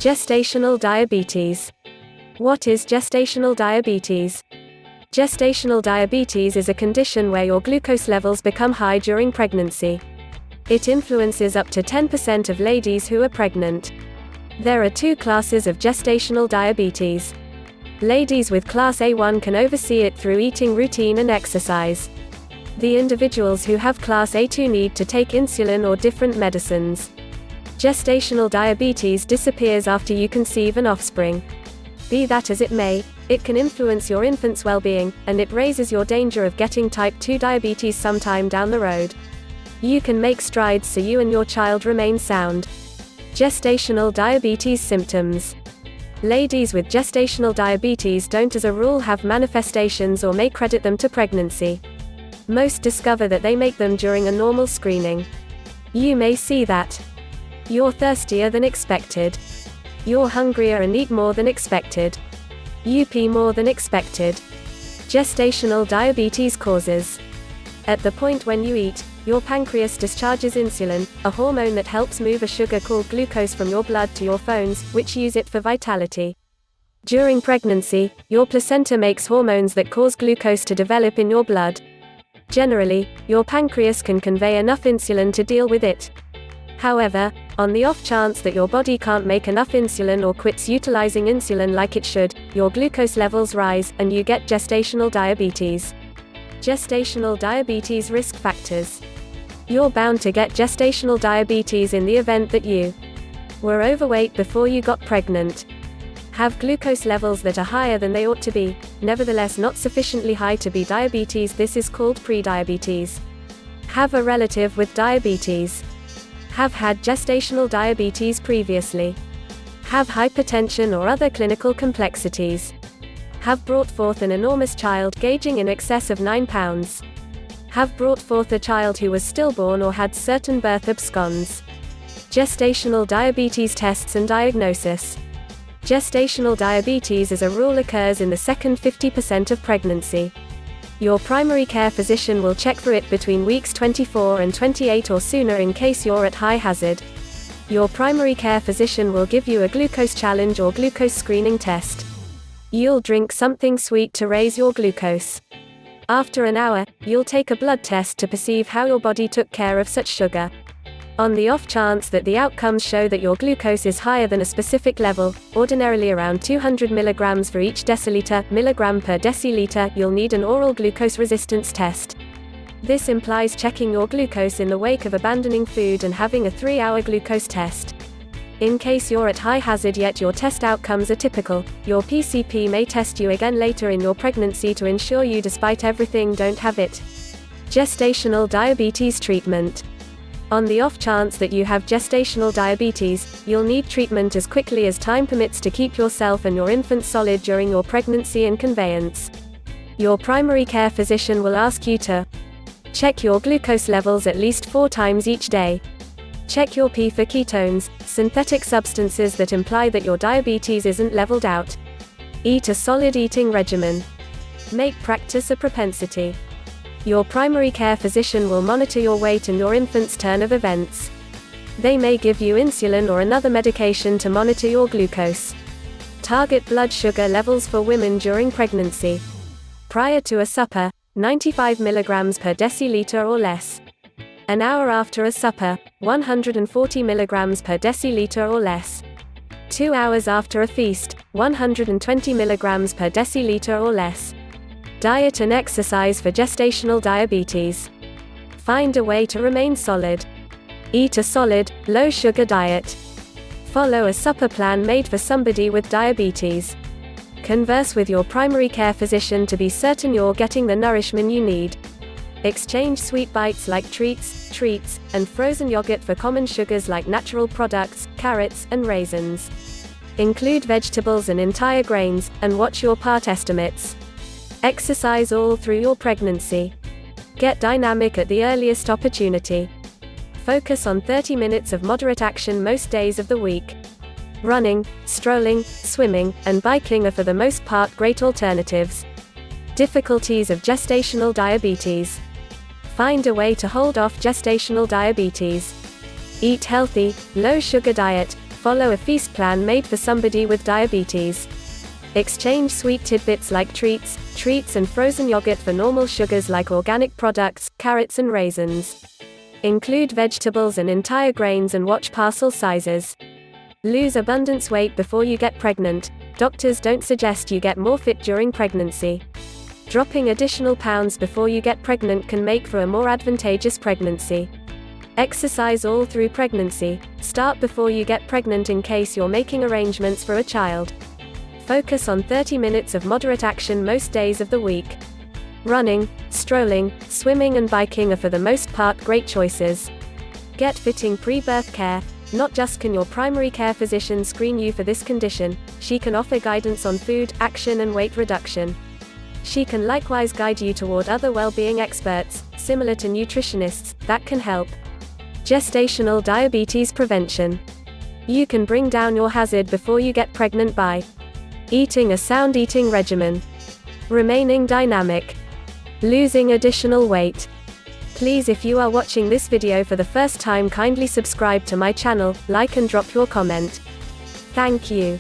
Gestational diabetes. What is gestational diabetes? Gestational diabetes is a condition where your glucose levels become high during pregnancy. It influences up to 10% of ladies who are pregnant. There are two classes of gestational diabetes. Ladies with class A1 can oversee it through eating routine and exercise. The individuals who have class A2 need to take insulin or different medicines. Gestational diabetes disappears after you conceive an offspring. Be that as it may, it can influence your infant's well-being, and it raises your danger of getting type 2 diabetes sometime down the road. You can make strides so you and your child remain sound. Gestational diabetes symptoms. Ladies with gestational diabetes don't as a rule have manifestations or may credit them to pregnancy. Most discover that they make them during a normal screening. You may see that you're thirstier than expected. You're hungrier and eat more than expected. You pee more than expected. Gestational diabetes causes. At the point when you eat, your pancreas discharges insulin, a hormone that helps move a sugar called glucose from your blood to your phones, which use it for vitality. During pregnancy, your placenta makes hormones that cause glucose to develop in your blood. Generally, your pancreas can convey enough insulin to deal with it. However, on the off chance that your body can't make enough insulin or quits utilizing insulin like it should, your glucose levels rise, and you get gestational diabetes. Gestational diabetes risk factors. You're bound to get gestational diabetes in the event that you were overweight before you got pregnant, have glucose levels that are higher than they ought to be, nevertheless not sufficiently high to be diabetes, this is called prediabetes, have a relative with diabetes, have had gestational diabetes previously, have hypertension or other clinical complexities, have brought forth an enormous child gauging in excess of 9 pounds, have brought forth a child who was stillborn or had certain birth absconds. Gestational diabetes tests and diagnosis. Gestational diabetes as a rule occurs in the second 50% of pregnancy. Your primary care physician will check for it between weeks 24 and 28 or sooner in case you're at high hazard. Your primary care physician will give you a glucose challenge or glucose screening test. You'll drink something sweet to raise your glucose. After an hour, you'll take a blood test to perceive how your body took care of such sugar. On the off chance that the outcomes show that your glucose is higher than a specific level, ordinarily around 200 mg for each deciliter, milligram per deciliter, you'll need an oral glucose resistance test. This implies checking your glucose in the wake of abandoning food and having a 3-hour glucose test. In case you're at high hazard yet your test outcomes are typical, your PCP may test you again later in your pregnancy to ensure you, despite everything, don't have it. Gestational diabetes treatment. On the off chance that you have gestational diabetes, you'll need treatment as quickly as time permits to keep yourself and your infant solid during your pregnancy and conveyance. Your primary care physician will ask you to check your glucose levels at least 4 times each day. Check your pee for ketones, synthetic substances that imply that your diabetes isn't leveled out. Eat a solid eating regimen. Make practice a propensity. Your primary care physician will monitor your weight and your infant's turn of events. They may give you insulin or another medication to monitor your glucose. Target blood sugar levels for women during pregnancy. Prior to a supper, 95 mg per deciliter or less. An hour after a supper, 140 mg per deciliter or less. 2 hours after a feast, 120 mg per deciliter or less. Diet and exercise for gestational diabetes. Find a way to remain solid. Eat a solid, low-sugar diet. Follow a supper plan made for somebody with diabetes. Converse with your primary care physician to be certain you're getting the nourishment you need. Exchange sweet bites like treats, and frozen yogurt for common sugars like natural products, carrots, and raisins. Include vegetables and entire grains, and watch your part estimates. Exercise all through your pregnancy. Get dynamic at the earliest opportunity. Focus on 30 minutes of moderate action most days of the week. Running, strolling, swimming, and biking are for the most part great alternatives. Difficulties of gestational diabetes. Find a way to hold off gestational diabetes. Eat healthy, low-sugar diet, Follow a feast plan made for somebody with diabetes. Exchange sweet tidbits like treats and frozen yogurt for normal sugars like organic products, carrots and raisins. Include vegetables and entire grains and watch parcel sizes. Lose abundance weight before you get pregnant. Doctors don't suggest you get more fit during pregnancy. Dropping additional pounds before you get pregnant can make for a more advantageous pregnancy. Exercise all through pregnancy. Start before you get pregnant in case you're making arrangements for a child. Focus on 30 minutes of moderate action most days of the week. Running, strolling, swimming and biking are for the most part great choices. Get fitting pre-birth care. Not just can your primary care physician screen you for this condition, she can offer guidance on food, action and weight reduction. She can likewise guide you toward other well-being experts, similar to nutritionists, that can help. Gestational diabetes prevention. You can bring down your hazard before you get pregnant by eating a sound eating regimen, remaining dynamic, losing additional weight. Please, if you are watching this video for the first time, kindly subscribe to my channel, like and drop your comment. Thank you.